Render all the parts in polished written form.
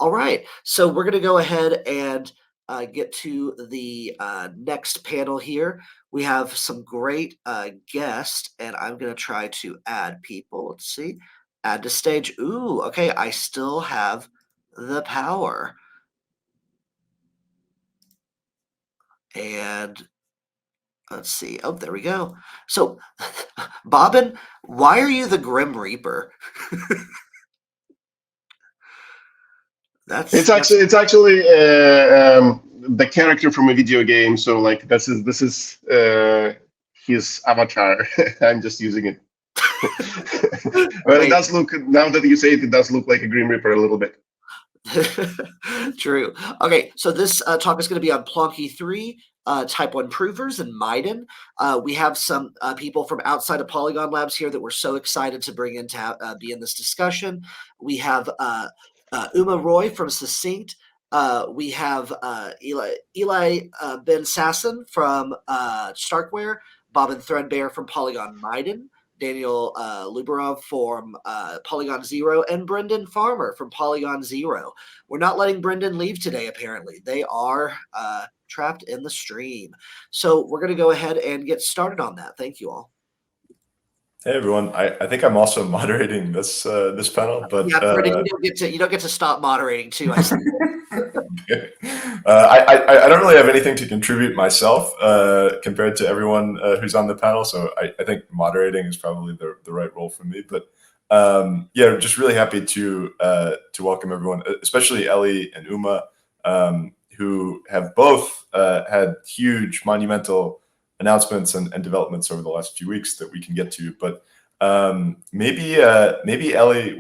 All right, so we're going to go ahead and get to the next panel here. We have some great guests, and I'm going to try to add people. Let's see. Add to stage. Ooh, okay, I still have the power. And let's see. Oh, there we go. So, Bobbin, why are you the Grim Reaper? It's actually the character from a video game. So like this is his avatar. I'm just using it. But it does look, now that you say it, it does look like a Grim Reaper a little bit. True. Okay, so this talk is going to be on Plonky3, Type 1 provers, and Miden. We have some people from outside of Polygon Labs here that we're so excited to bring in to be in this discussion. We have Uma Roy from Succinct. We have Eli Ben Sasson from Starkware, Bobbin Threadbare from Polygon Miden, Daniel Lubarov from Polygon Zero, and Brendan Farmer from Polygon Zero. We're not letting Brendan leave today, apparently. They are trapped in the stream. So we're going to go ahead and get started on that. Thank you all. Hey everyone, I think I'm also moderating this this panel, but yeah, Brendan, you don't get to stop moderating too. I see. I don't really have anything to contribute myself compared to everyone who's on the panel, so I think moderating is probably the right role for me. But yeah, just really happy to welcome everyone, especially Ellie and Uma, who have both had huge, monumental announcements and developments over the last few weeks that we can get to. But maybe Ellie,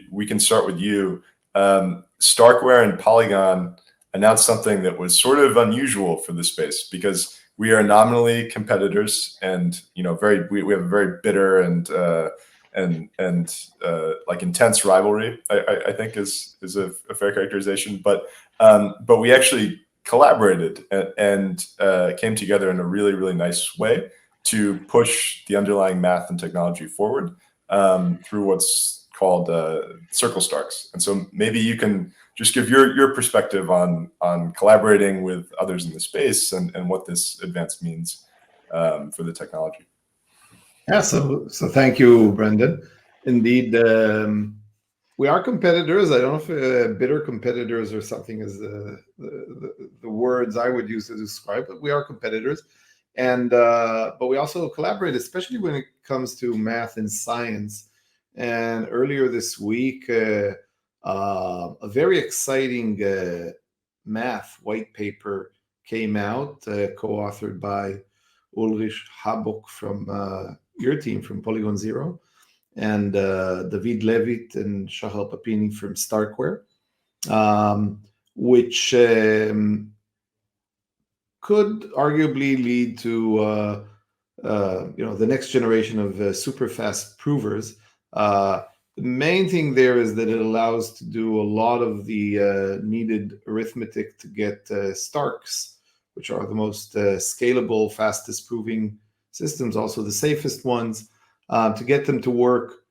we can start with you. Starkware and Polygon announced something that was sort of unusual for the space, because we are nominally competitors, and we have a very bitter and like intense rivalry, I think is a fair characterization. But we actually collaborated and came together in a really, really nice way to push the underlying math and technology forward through what's called Circle Starks. And so maybe you can just give your perspective on collaborating with others in the space and what this advance means for the technology. Yeah, so thank you, Brendan. Indeed, we are competitors. I don't know if bitter competitors or something is the words I would use to describe it. We are competitors, and but we also collaborate, especially when it comes to math and science. And earlier this week, a very exciting math white paper came out, co-authored by Ulrich Habok from your team from Polygon Zero, and David Levitt and Shahal Papini from Starkware, which could arguably lead to the next generation of super fast provers. The main thing there is that it allows to do a lot of the needed arithmetic to get Starks, which are the most scalable, fastest proving systems, also the safest ones, to get them to work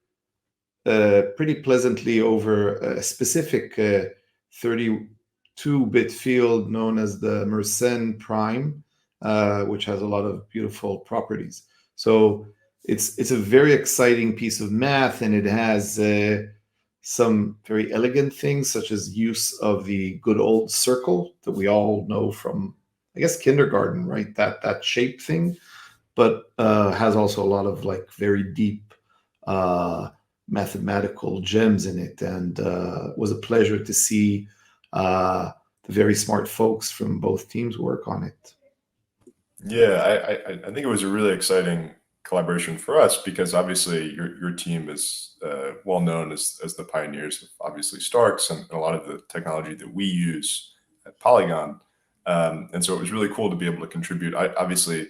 pretty pleasantly over a specific 32-bit field known as the Mersenne prime, which has a lot of beautiful properties. So it's a very exciting piece of math, and it has some very elegant things, such as use of the good old circle that we all know from, I guess, kindergarten, right? That shape thing, but has also a lot of like very deep mathematical gems in it, and was a pleasure to see the very smart folks from both teams work on it. Yeah, I think it was a really exciting collaboration for us, because obviously your team is well known as the pioneers of obviously Starks and a lot of the technology that we use at Polygon, and so it was really cool to be able to contribute. Obviously,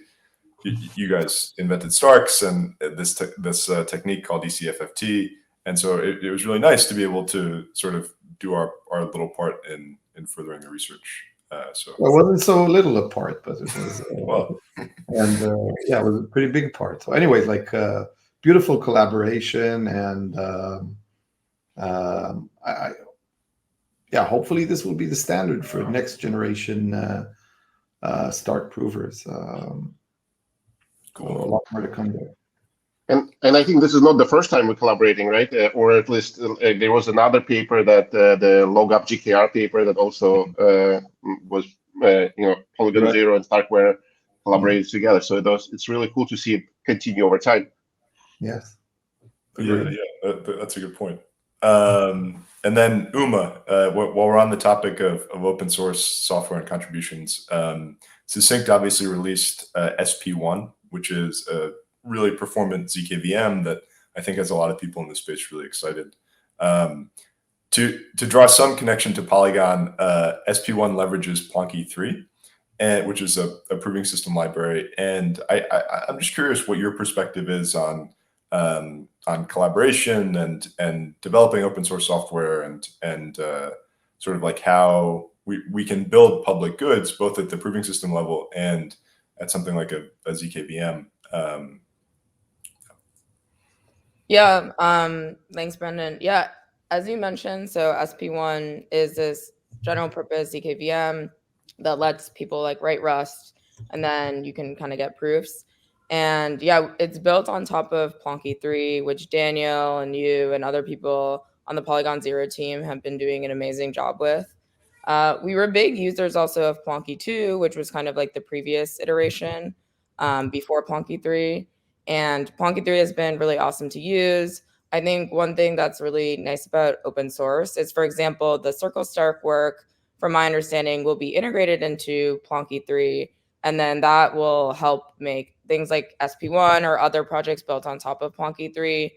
you guys invented Starks and this technique called ECFFT, and so it was really nice to be able to sort of do our little part in furthering the research. So it wasn't so little a part, but it was well, and yeah, it was a pretty big part. So anyways, like beautiful collaboration, and yeah, hopefully this will be the standard for next generation Stark provers. Cool. A lot more to come there. And I think this is not the first time we're collaborating, right? Or at least there was another paper that the log-up GKR paper that also was Polygon Right. Zero and Starkware collaborated together. So it's really cool to see it continue over time. Yes. Yeah, that's a good point. And then Uma, while we're on the topic of open source software and contributions, Succinct obviously released SP1, which is a really performant ZKVM that I think has a lot of people in the space really excited. To draw some connection to Polygon, SP1 leverages Plonky3, which is a proving system library. And I'm just curious what your perspective is on collaboration and developing open source software and sort of like how we can build public goods both at the proving system level and at something like a ZKVM. Thanks, Brendan. Yeah, as you mentioned, so SP1 is this general purpose ZKVM that lets people like write Rust, and then you can kind of get proofs. And yeah, it's built on top of Plonky3, which Daniel and you and other people on the Polygon Zero team have been doing an amazing job with. We were big users also of Plonky2, which was kind of like the previous iteration before Plonky3. And Plonky3 has been really awesome to use. I think one thing that's really nice about open source is, for example, the Circle Stark work, from my understanding, will be integrated into Plonky3, and then that will help make things like SP1 or other projects built on top of Plonky3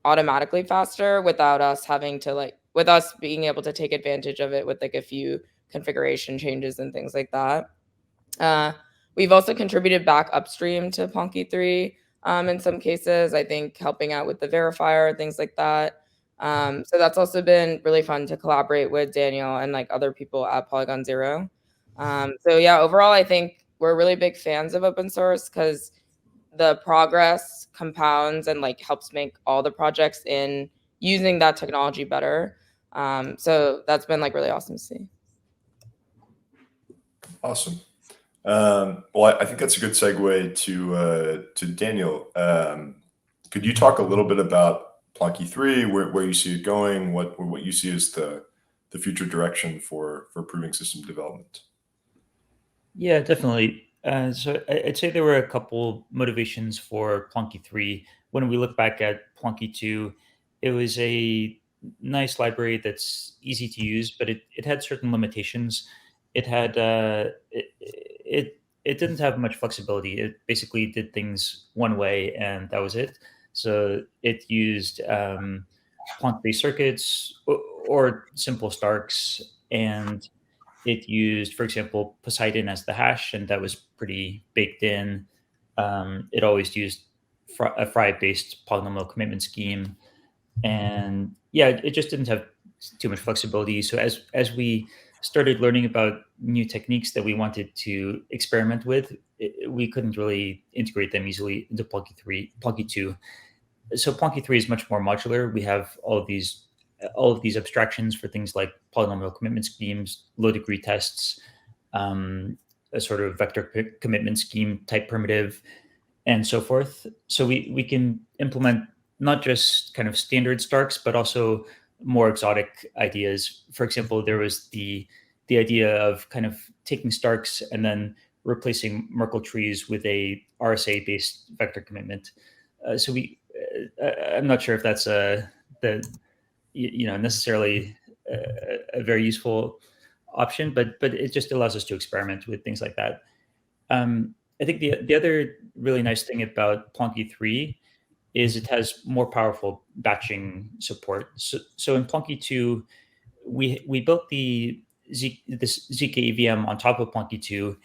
automatically faster without us having to with us being able to take advantage of it with like a few configuration changes and things like that. We've also contributed back upstream to Plonky3 in some cases, I think helping out with the verifier, things like that. So that's also been really fun to collaborate with Daniel and like other people at Polygon Zero. So yeah, overall, I think we're really big fans of open source because the progress compounds and like helps make all the projects in using that technology better. So that's been like really awesome to see. Awesome. Well, I think that's a good segue to Daniel. Could you talk a little bit about Plonky3, where you see it going, what you see as the future direction for proving system development? Yeah, definitely. So I'd say there were a couple motivations for Plonky3. When we look back at Plonky2, it was a nice library that's easy to use, but it had certain limitations. It had it didn't have much flexibility. It basically did things one way, and that was it. So it used Plonky circuits or simple Starks, and it used, for example, Poseidon as the hash, and that was pretty baked in. It always used a Fry-based polynomial commitment scheme, and yeah, it just didn't have too much flexibility. So as we started learning about new techniques that we wanted to experiment with, we couldn't really integrate them easily into Plonky2. So Plonky3 is much more modular. We have all of these abstractions for things like polynomial commitment schemes, low degree tests, a sort of vector commitment scheme type primitive, and so forth. So we can implement not just kind of standard Starks, but also more exotic ideas. For example, there was the idea of kind of taking Starks and then replacing Merkle trees with a RSA based vector commitment. So I'm not sure if that's necessarily a very useful option, but it just allows us to experiment with things like that. I think the other really nice thing about Plonky3 is it has more powerful batching support. So in Plonky2, we built this ZK-EVM on top of Plonky2,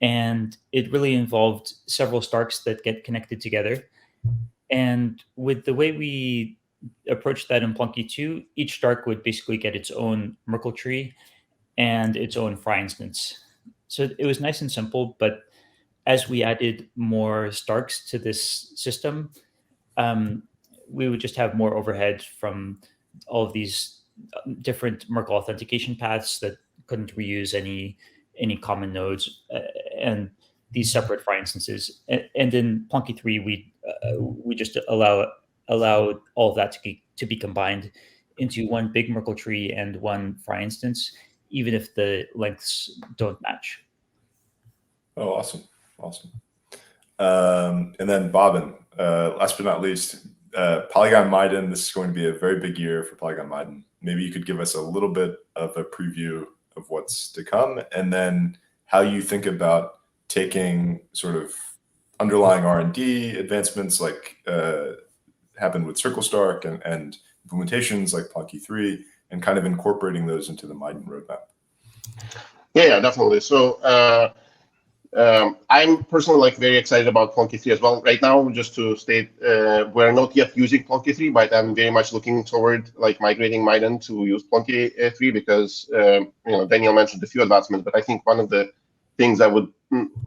and it really involved several Starks that get connected together. And with the way we approached that in Plonky2, each Stark would basically get its own Merkle tree and its own Fry instance. So it was nice and simple, but as we added more Starks to this system, we would just have more overhead from all of these different Merkle authentication paths that couldn't reuse any common nodes, and these separate FRI instances. And in Plonky3, we just allow all of that to be combined into one big Merkle tree and one FRI instance, even if the lengths don't match. Oh, awesome. And then Bobbin, last but not least, Polygon Miden. This is going to be a very big year for Polygon Miden. Maybe you could give us a little bit of a preview of what's to come, and then how you think about taking sort of underlying R&D advancements like happened with CircleStark and implementations like Plonky3, and kind of incorporating those into the Miden roadmap. Yeah, definitely. So I'm personally very excited about Plonky3 as well. Right now, just to state, we're not yet using Plonky3, but I'm very much looking toward migrating Miden to use Plonky3 because Daniel mentioned a few advancements, but I think one of the things I would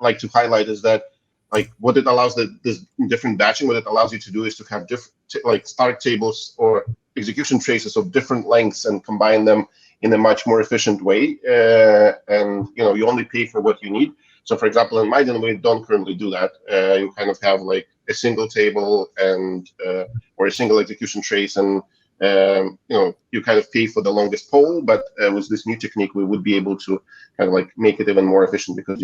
like to highlight is that what it allows this different batching, what it allows you to do is to have different start tables or execution traces of different lengths and combine them in a much more efficient way. And you only pay for what you need. So, for example, in Miden, we don't currently do that. You kind of have a single table and or a single execution trace, and you kind of pay for the longest poll. But with this new technique, we would be able to kind of make it even more efficient because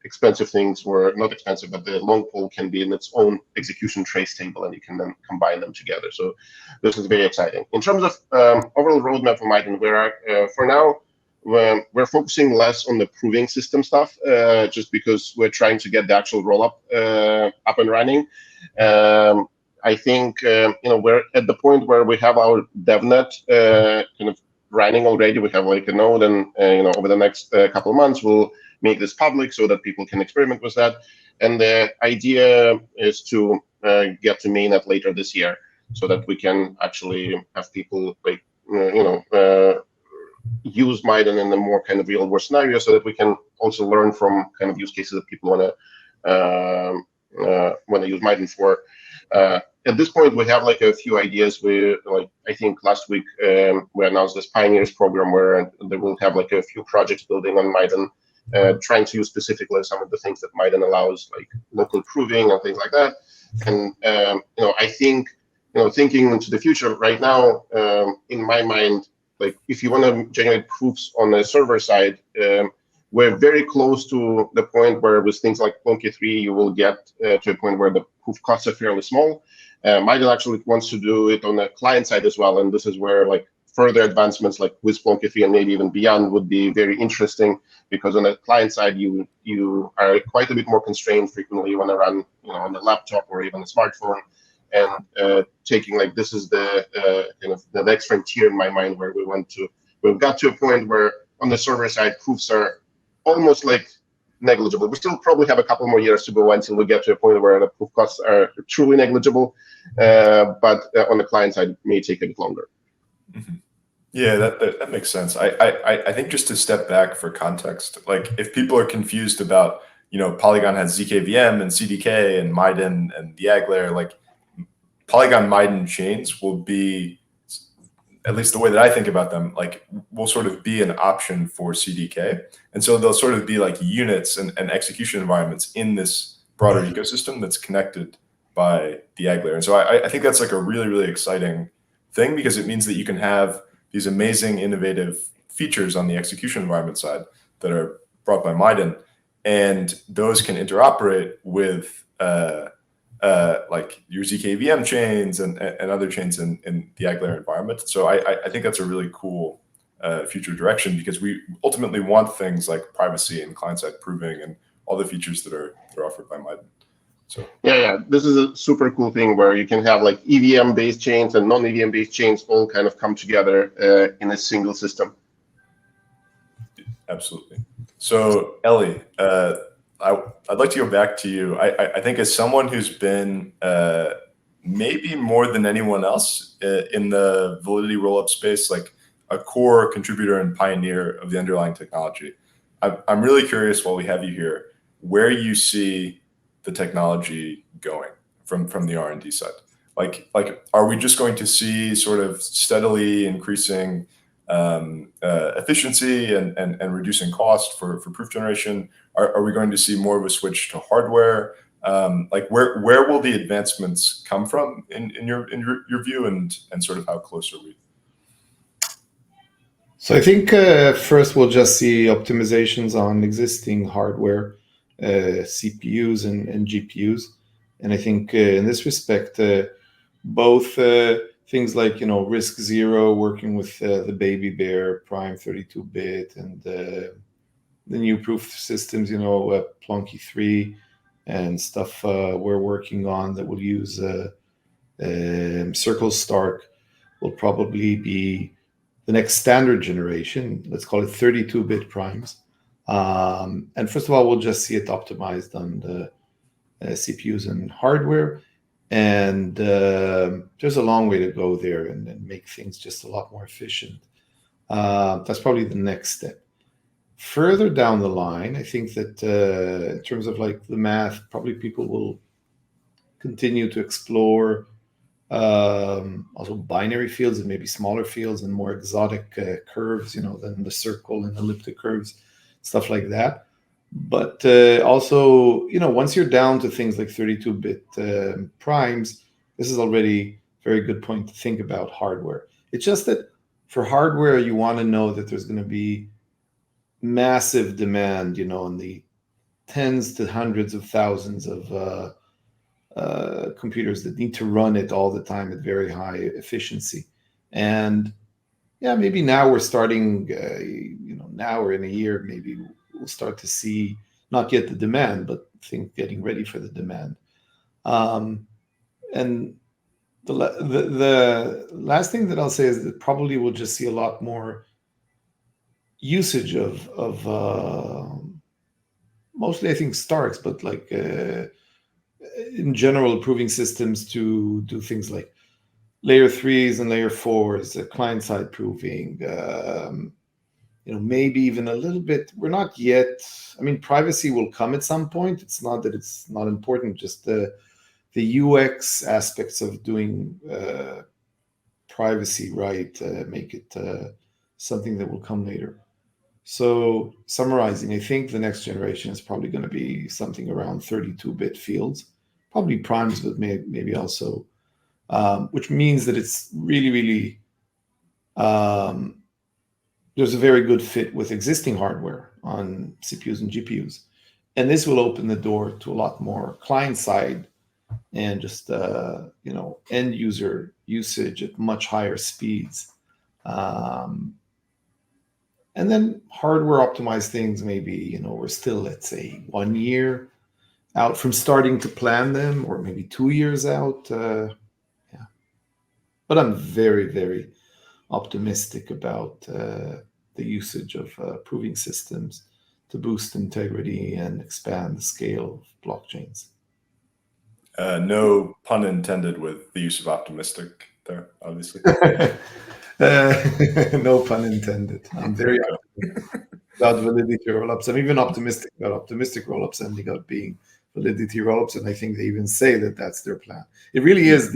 expensive things were not expensive, but the long poll can be in its own execution trace table, and you can then combine them together. So this is very exciting. In terms of overall roadmap for Miden, for now, we're focusing less on the proving system stuff, just because we're trying to get the actual rollup up and running. I think we're at the point where we have our DevNet kind of running already. We have a node, and over the next couple of months, we'll make this public so that people can experiment with that. And the idea is to get to mainnet later this year, so that we can actually have people use Miden in a more kind of real world scenario, so that we can also learn from kind of use cases that people want to use Miden for. At this point, we have a few ideas. I think last week we announced this Pioneers program where they will have a few projects building on Miden, trying to use specifically some of the things that Miden allows, like local proving and things like that. And I think thinking into the future right now, in my mind, if you want to generate proofs on the server side, we're very close to the point where with things like Plonky3, you will get to a point where the proof costs are fairly small. Miden actually wants to do it on the client side as well, and this is where further advancements with Plonky3 and maybe even beyond would be very interesting, because on the client side, you are quite a bit more constrained. Frequently, you want to run on the laptop or even a smartphone. And taking this is the kind of the next frontier in my mind, where we've got to a point where on the server side proofs are almost negligible. We still probably have a couple more years to go until we get to a point where the proof costs are truly negligible, but on the client side it may take a bit longer. Mm-hmm. Yeah, that makes sense. I think just to step back for context, if people are confused about Polygon has ZKVM and CDK and Miden and the Ag layer, Polygon Miden chains will be, at least the way that I think about them, will sort of be an option for CDK. And so they'll sort of be units and execution environments in this broader ecosystem that's connected by the Ag layer. And so I think that's a really, really exciting thing, because it means that you can have these amazing, innovative features on the execution environment side that are brought by Miden, and those can interoperate with your ZKVM chains and other chains in the Ag layer environment. So I think that's a really cool future direction, because we ultimately want things like privacy and client-side proving and all the features that are offered by Miden. So yeah, this is a super cool thing where you can have EVM-based chains and non-EVM-based chains all kind of come together in a single system. Absolutely. So Ellie, I'd like to go back to you. I think as someone who's been maybe more than anyone else in the validity rollup space, a core contributor and pioneer of the underlying technology, I'm really curious, while we have you here, where you see the technology going from the R&D side. Like, are we just going to see sort of steadily increasing efficiency and reducing cost for proof generation? Are we going to see more of a switch to hardware? Like, where will the advancements come from in your view, and sort of how close are we? So I think first we'll just see optimizations on existing hardware, CPUs and GPUs, and I think in this respect, both things like RISC-0 working with the Baby Bear Prime 32-bit and the new proof systems, Plonky3 and stuff we're working on that will use Circle Stark will probably be the next standard generation. Let's call it 32-bit primes. And first of all, we'll just see it optimized on the CPUs and hardware. And there's a long way to go there and make things just a lot more efficient. That's probably the next step. Further down the line, I think that in terms of like the math, probably people will continue to explore also binary fields and maybe smaller fields and more exotic curves, than the circle and elliptic curves, stuff like that. But also, once you're down to things like 32-bit primes, this is already a very good point to think about hardware. It's just that for hardware, you want to know that there's going to be massive demand, in the tens to hundreds of thousands of computers that need to run it all the time at very high efficiency. And yeah, maybe now we're starting, now or in a year, maybe we'll start to see not yet the demand, but getting ready for the demand. And the last thing that I'll say is that probably we'll just see a lot more usage of mostly I think Starks, but like in general proving systems to do things like layer 3s and layer 4s, client-side proving, maybe even a little bit. We're not yet. I mean, privacy will come at some point. It's not that it's not important. Just the UX aspects of doing privacy right make it something that will come later. So summarizing, I think the next generation is probably going to be something around 32-bit fields, probably primes, but maybe also, which means that it's really, really there's a very good fit with existing hardware on CPUs and GPUs. And this will open the door to a lot more client side and just, end user usage at much higher speeds. And then hardware optimized things, maybe, we're still, let's say, 1 year out from starting to plan them, or maybe 2 years out. Yeah. But I'm very, very optimistic about the usage of proving systems to boost integrity and expand the scale of blockchains. No pun intended with the use of optimistic there, obviously. No pun intended. I'm very optimistic about validity rollups. I'm even optimistic about optimistic rollups ending up being validity rollups, and I think they even say that that's their plan. It really is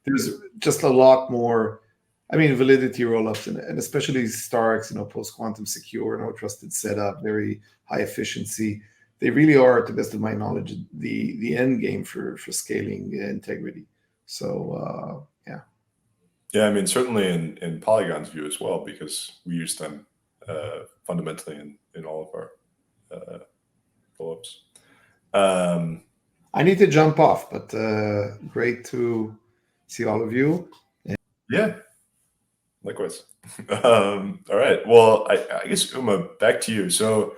there's just a lot more. I mean, validity rollups and especially Starks, post-quantum secure, no trusted setup, very high efficiency. They really are, to the best of my knowledge, the end game for scaling integrity. So yeah. Yeah, I mean, certainly in Polygon's view as well, because we use them fundamentally in all of our rollups. I need to jump off, but great to see all of you. Yeah, likewise. All right. Well, I guess, Uma, back to you. So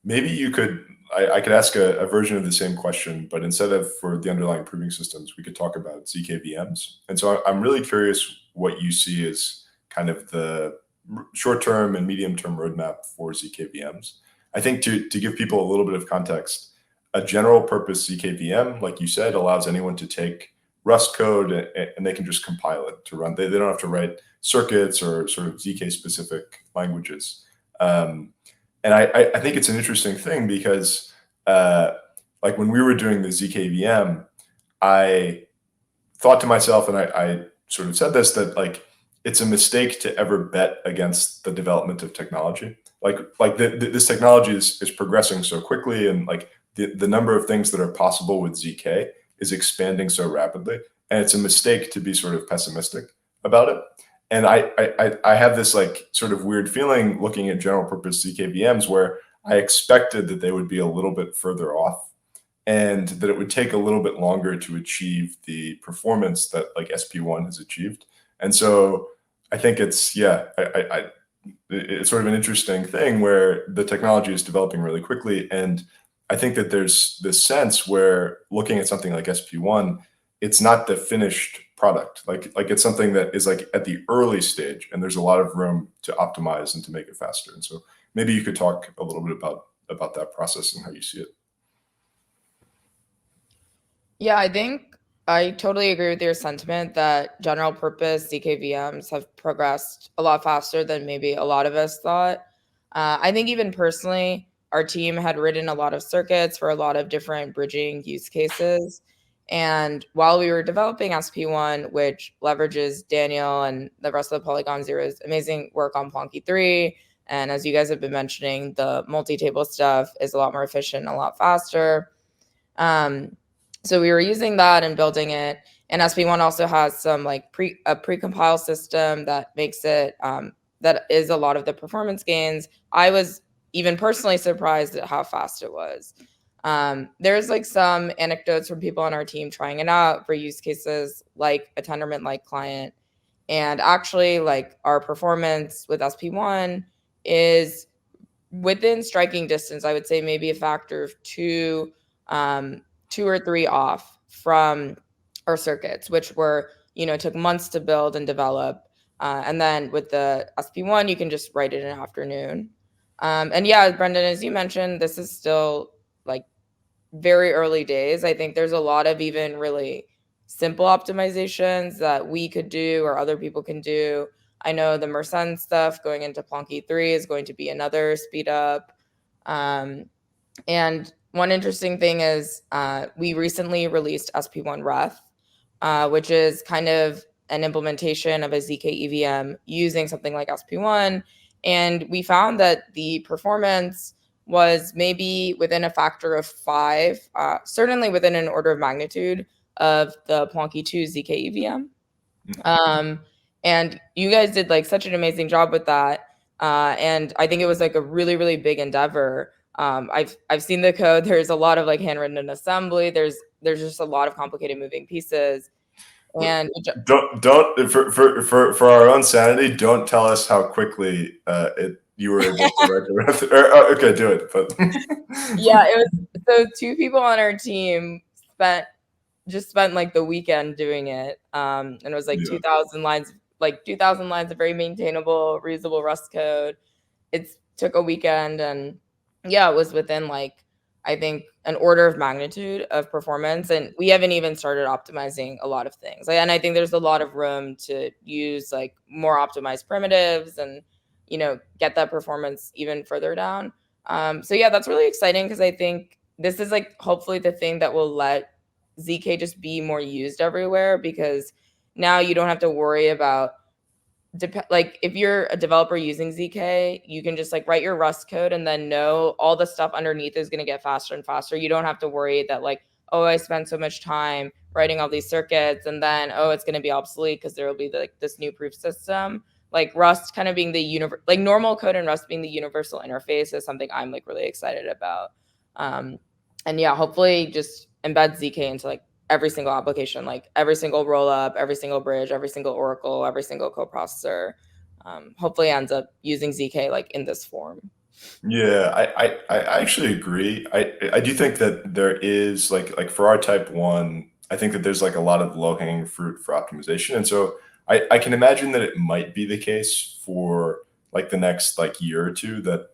maybe you could, I could ask a version of the same question, but instead of for the underlying proving systems, we could talk about ZKVMs. And so I'm really curious what you see as kind of the short-term and medium-term roadmap for ZKVMs. I think to give people a little bit of context, a general purpose ZKVM, like you said, allows anyone to take Rust code and they can just compile it to run. They don't have to write circuits or sort of ZK-specific languages. And I think it's an interesting thing because like when we were doing the ZKVM, I thought to myself, and I sort of said this, that like it's a mistake to ever bet against the development of technology. This technology is progressing so quickly, and like the number of things that are possible with ZK is expanding so rapidly, and it's a mistake to be sort of pessimistic about it. And I have this like sort of weird feeling looking at general purpose ZK VMs where I expected that they would be a little bit further off, and that it would take a little bit longer to achieve the performance that like SP1 has achieved. And so I think it's, yeah, it's sort of an interesting thing where the technology is developing really quickly. And I think that there's this sense where looking at something like SP1, it's not the finished product. Like it's something that is like at the early stage, and there's a lot of room to optimize and to make it faster. And so maybe you could talk a little bit about that process and how you see it. Yeah, I think I totally agree with your sentiment that general purpose ZK VMs have progressed a lot faster than maybe a lot of us thought. I think even personally, our team had written a lot of circuits for a lot of different bridging use cases. And while we were developing SP1, which leverages Daniel and the rest of the Polygon Zero's amazing work on Plonky3, and as you guys have been mentioning, the multi-table stuff is a lot more efficient, a lot faster. So we were using that and building it. And SP1 also has some like a pre-compile system that makes it, that is a lot of the performance gains. I was even personally surprised at how fast it was. There's like some anecdotes from people on our team trying it out for use cases like a Tendermint-like client. And actually like our performance with SP1 is within striking distance. I would say maybe a factor of 2 or 3 off from our circuits, which were, took months to build and develop. And then with the SP1, you can just write it in an afternoon. And yeah, Brendan, as you mentioned, this is still like very early days. I think there's a lot of even really simple optimizations that we could do or other people can do. I know the Mersenne stuff going into Plonky3 is going to be another speed up. And one interesting thing is we recently released SP1 Ref, which is kind of an implementation of a ZK EVM using something like SP1. And we found that the performance was maybe within a factor of 5, certainly within an order of magnitude of the Plonky2 ZK EVM. And you guys did like such an amazing job with that. And I think it was like a really, really big endeavor. I've seen the code. There's a lot of like handwritten assembly. There's just a lot of complicated moving pieces. And don't for our own sanity, don't tell us how quickly you were able to write the rest. Okay, do it. But yeah, it was so 2 people on our team spent like the weekend doing it. And it was like 2,000 lines, of very maintainable, reusable Rust code. It took a weekend, and yeah, it was within like, I think, an order of magnitude of performance. And we haven't even started optimizing a lot of things. And I think there's a lot of room to use like more optimized primitives and, get that performance even further down. So yeah, that's really exciting because I think this is like hopefully the thing that will let ZK just be more used everywhere, because now you don't have to worry about like if you're a developer using ZK, you can just like write your Rust code and then know all the stuff underneath is going to get faster and faster. You don't have to worry that like, oh, I spent so much time writing all these circuits and then, oh, it's going to be obsolete because there will be like this new proof system. Like Rust kind of being the like normal code and Rust being the universal interface is something I'm like really excited about. And yeah, hopefully just embed ZK into like every single application, like every single rollup, every single bridge, every single Oracle, every single coprocessor, hopefully ends up using ZK like in this form. Yeah, I actually agree. I do think that there is like for our type 1, I think that there's like a lot of low-hanging fruit for optimization. And so I can imagine that it might be the case for like the next like year or two that,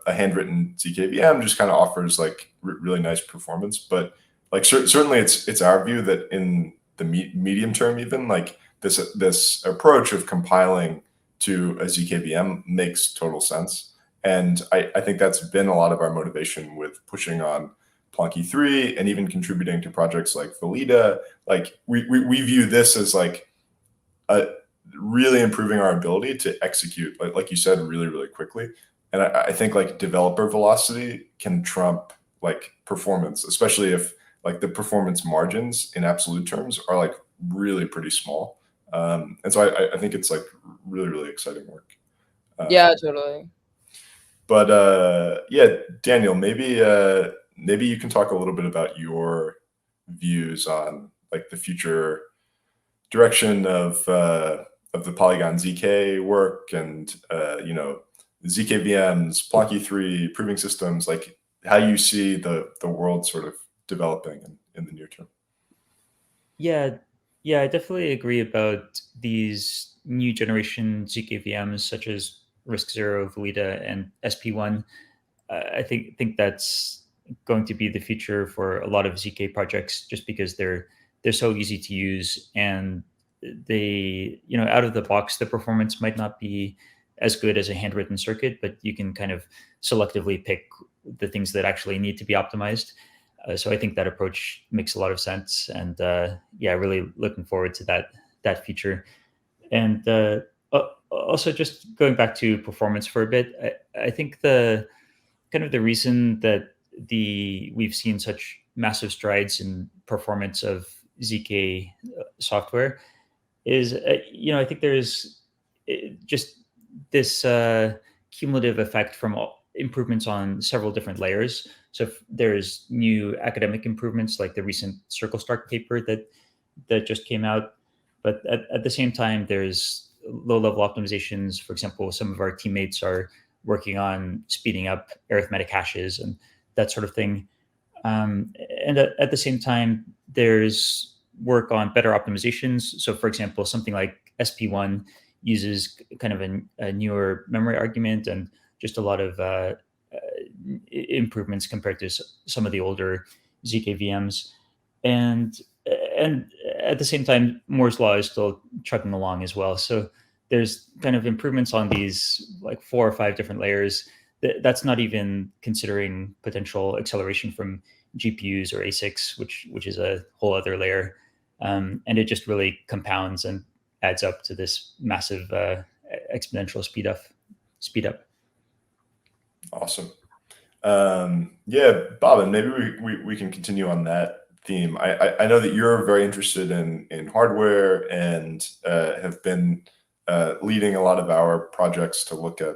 a handwritten ZK VM just kind of offers like really nice performance. But like certainly it's our view that in the medium term, even like this approach of compiling to a ZK VM makes total sense. And I think that's been a lot of our motivation with pushing on Plonky3, and even contributing to projects like Valida. Like we view this as like really improving our ability to execute, like you said, really, really quickly. And I think like developer velocity can trump like performance, especially if like the performance margins in absolute terms are like really pretty small. And so I think it's like really, really exciting work. Yeah, totally. But yeah, Daniel, maybe you can talk a little bit about your views on like the future direction of the Polygon ZK work and you know, ZK VMs, Plonky3, proving systems, like how you see the world sort of developing in the near term. Yeah, I definitely agree about these new generation ZK VMs such as RISC-0, Valida, and SP1. I think that's going to be the future for a lot of ZK projects, just because they're so easy to use, and they, you know, out of the box, the performance might not be as good as a handwritten circuit, but you can kind of selectively pick the things that actually need to be optimized. So I think that approach makes a lot of sense, and yeah, really looking forward to that feature. And also, just going back to performance for a bit, I think the kind of the reason that we've seen such massive strides in performance of ZK software is, you know, I think there's just this cumulative effect from improvements on several different layers. So if there's new academic improvements like the recent Circle Stark paper that just came out, but at the same time, there's low-level optimizations. For example, some of our teammates are working on speeding up arithmetic hashes and that sort of thing. And at the same time, there's work on better optimizations. So for example, something like SP1 uses kind of a newer memory argument and just a lot of improvements compared to some of the older ZK VMs. And at the same time, Moore's law is still trucking along as well. So there's kind of improvements on these like 4 or 5 different layers. That's not even considering potential acceleration from GPUs or ASICs, which is a whole other layer. And it just really compounds and adds up to this massive exponential speed up. Awesome. Yeah, Bobbin, maybe we can continue on that theme. I know that you're very interested in hardware and have been leading a lot of our projects to look at,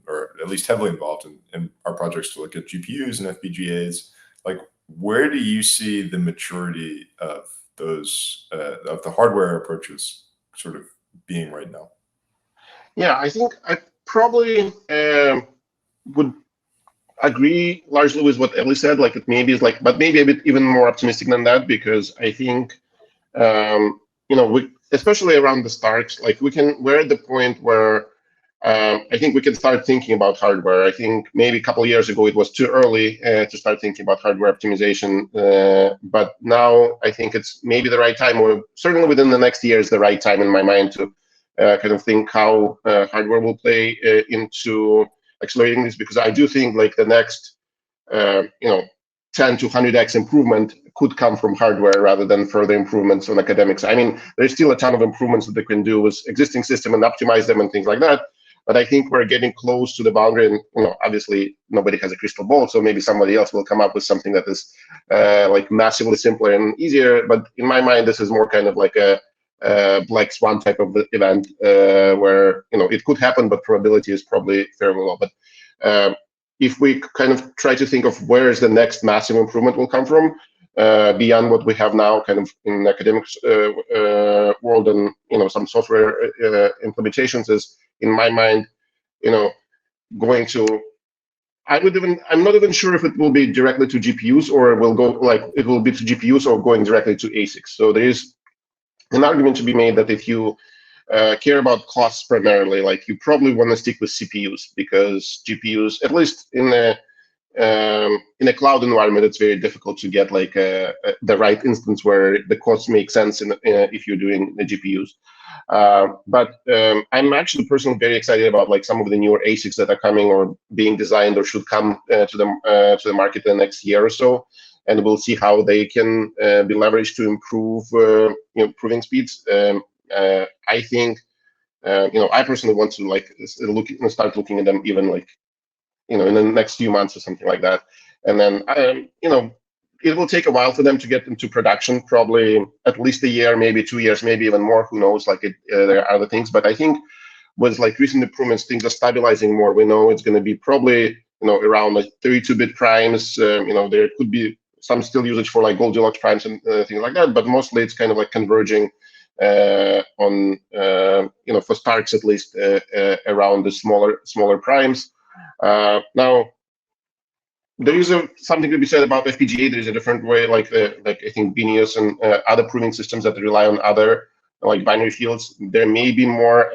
or at least heavily involved in our projects to look at GPUs and FPGAs. Like, where do you see the maturity of those of the hardware approaches sort of being right now? Yeah, I think I probably would agree largely with what Ellie said. Like, it maybe is like, but maybe a bit even more optimistic than that, because I think you know, we, especially around the Starks, like we're at the point where I think we can start thinking about hardware. I think maybe a couple of years ago it was too early to start thinking about hardware optimization, but now I think it's maybe the right time, or certainly within the next year is the right time in my mind to kind of think how hardware will play into accelerating this, because I do think like the next you know, 10 to 100x improvement could come from hardware rather than further improvements on academics. I mean, there's still a ton of improvements that they can do with existing system and optimize them and things like that. But I think we're getting close to the boundary, and you know, obviously nobody has a crystal ball, so maybe somebody else will come up with something that is like massively simpler and easier. But in my mind, this is more kind of like a black swan type of event where, you know, it could happen, but probability is probably fairly low. But if we kind of try to think of where is the next massive improvement will come from, beyond what we have now, kind of in academics world and, you know, some software implementations, is in my mind, you know, going to, I'm not even sure if it will be directly to GPUs or it will go like it will be to GPUs or going directly to ASICs. So there is an argument to be made that if you care about costs primarily, like you probably want to stick with CPUs, because GPUs, at least in a cloud environment, it's very difficult to get like the right instance where the costs make sense if you're doing the GPUs. But I'm actually personally very excited about like some of the newer ASICs that are coming or being designed or should come to the market in the next year or so. and we'll see how they can be leveraged to improve proving speeds. I think I personally want to like start looking at them even like in the next few months or something like that, and then it will take a while for them to get into production, probably at least a year, maybe 2 years, maybe even more. Who knows? Like there are other things, but I think with like recent improvements, things are stabilizing more. We know it's going to be probably around like 32-bit primes. There could be some still usage for like Goldilocks primes and things like that, but mostly it's kind of like converging on for starts at least around the smaller primes. Now there is something to be said about FPGA. There is a different way, like I think Binius and other proving systems that rely on other like binary fields. There may be more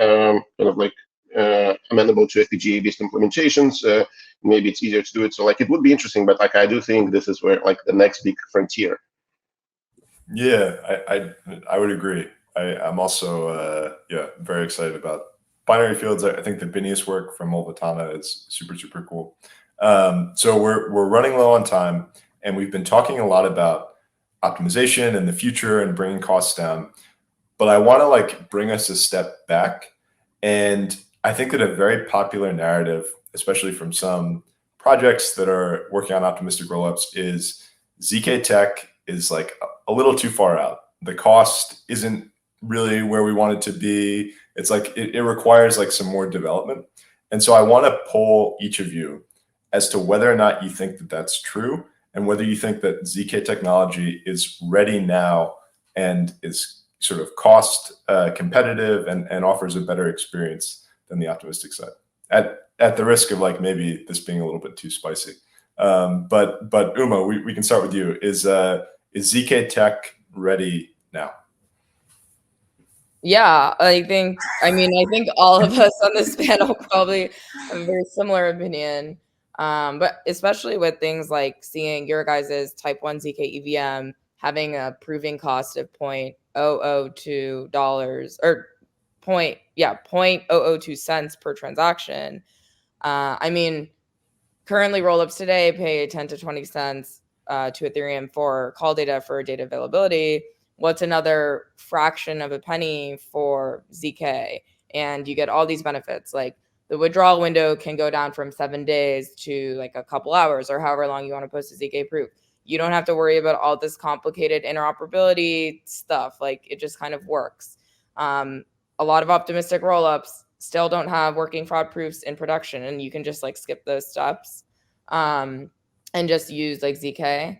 amenable to FPGA-based implementations. Maybe it's easier to do it. So like it would be interesting, but like I do think this is where like the next big frontier. Yeah, I would agree. I'm also very excited about binary fields. I think the Binius work from Molvatana is super cool. So we're running low on time, and we've been talking a lot about optimization and the future and bringing costs down. But I want to like bring us a step back, and I think that a very popular narrative, especially from some projects that are working on optimistic rollups, is ZK Tech is like a little too far out. The cost isn't really where we want it to be. It's like it requires like some more development. And so I want to poll each of you as to whether or not you think that that's true, and whether you think that ZK technology is ready now and is sort of cost competitive and offers a better experience than the optimistic side. At the risk of like maybe this being a little bit too spicy, but Uma, we can start with you. Is ZK Tech ready now? Yeah, I think all of us on this panel probably have a very similar opinion. But especially with things like seeing your guys' type 1 ZK EVM having a proving cost of $0.002 or 0.002 cents per transaction. Currently rollups today pay 10 to 20 cents to Ethereum for call data for data availability. What's another fraction of a penny for ZK? And you get all these benefits, like the withdrawal window can go down from 7 days to like a couple hours or however long you want to post a ZK proof. You don't have to worry about all this complicated interoperability stuff. Like it just kind of works. A lot of optimistic rollups still don't have working fraud proofs in production, and you can just like skip those steps and just use like ZK.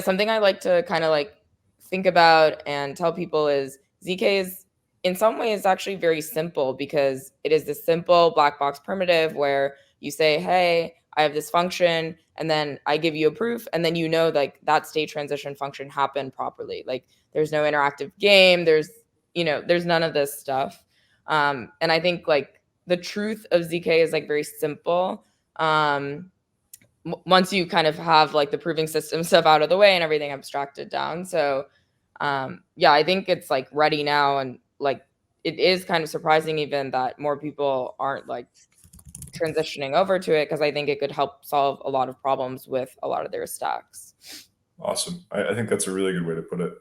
Something I like to kind of like think about and tell people is ZK is in some ways actually very simple, because it is this simple black box primitive where you say, hey, I have this function, and then I give you a proof, and then like that state transition function happened properly. Like there's no interactive game, there's none of this stuff. And I think like the truth of ZK is like very simple. Once you kind of have like the proving system stuff out of the way and everything abstracted down. So I think it's like ready now, and like it is kind of surprising even that more people aren't like transitioning over to it, because I think it could help solve a lot of problems with a lot of their stacks. Awesome. I think that's a really good way to put it.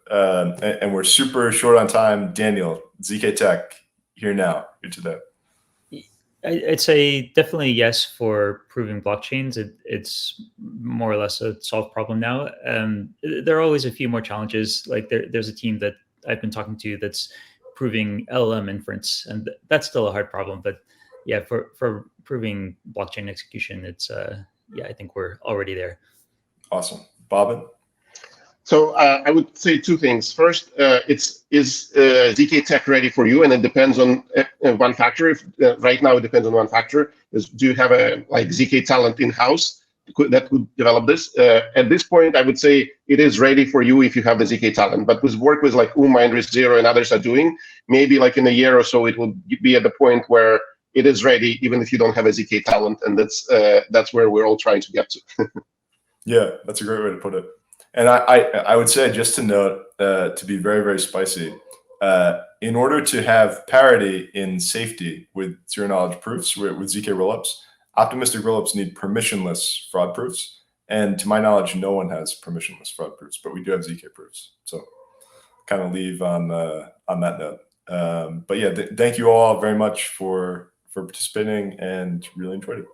And we're super short on time. Daniel, ZK Tech, here now, here today. I'd say definitely yes for proving blockchains. It's more or less a solved problem now. There are always a few more challenges. Like there's a team that I've been talking to that's proving LLM inference, and that's still a hard problem. But yeah, for proving blockchain execution, it's I think we're already there. Awesome. Bobbin? So I would say two things. First, is ZK Tech ready for you? And it depends on one factor. Right now, it depends on one factor. Do you have a like ZK talent in-house that could develop this? At this point, I would say it is ready for you if you have the ZK talent. But with work with like Uma and RiskZero and others are doing, maybe like in a year or so, it will be at the point where it is ready, even if you don't have a ZK talent. And that's where we're all trying to get to. Yeah, that's a great way to put it. And I would say, just to note, to be very, very spicy, in order to have parity in safety with zero-knowledge proofs, with ZK rollups, optimistic rollups need permissionless fraud proofs. And to my knowledge, no one has permissionless fraud proofs, but we do have ZK proofs. So kind of leave on that note. But yeah, thank you all very much for participating, and really enjoyed it.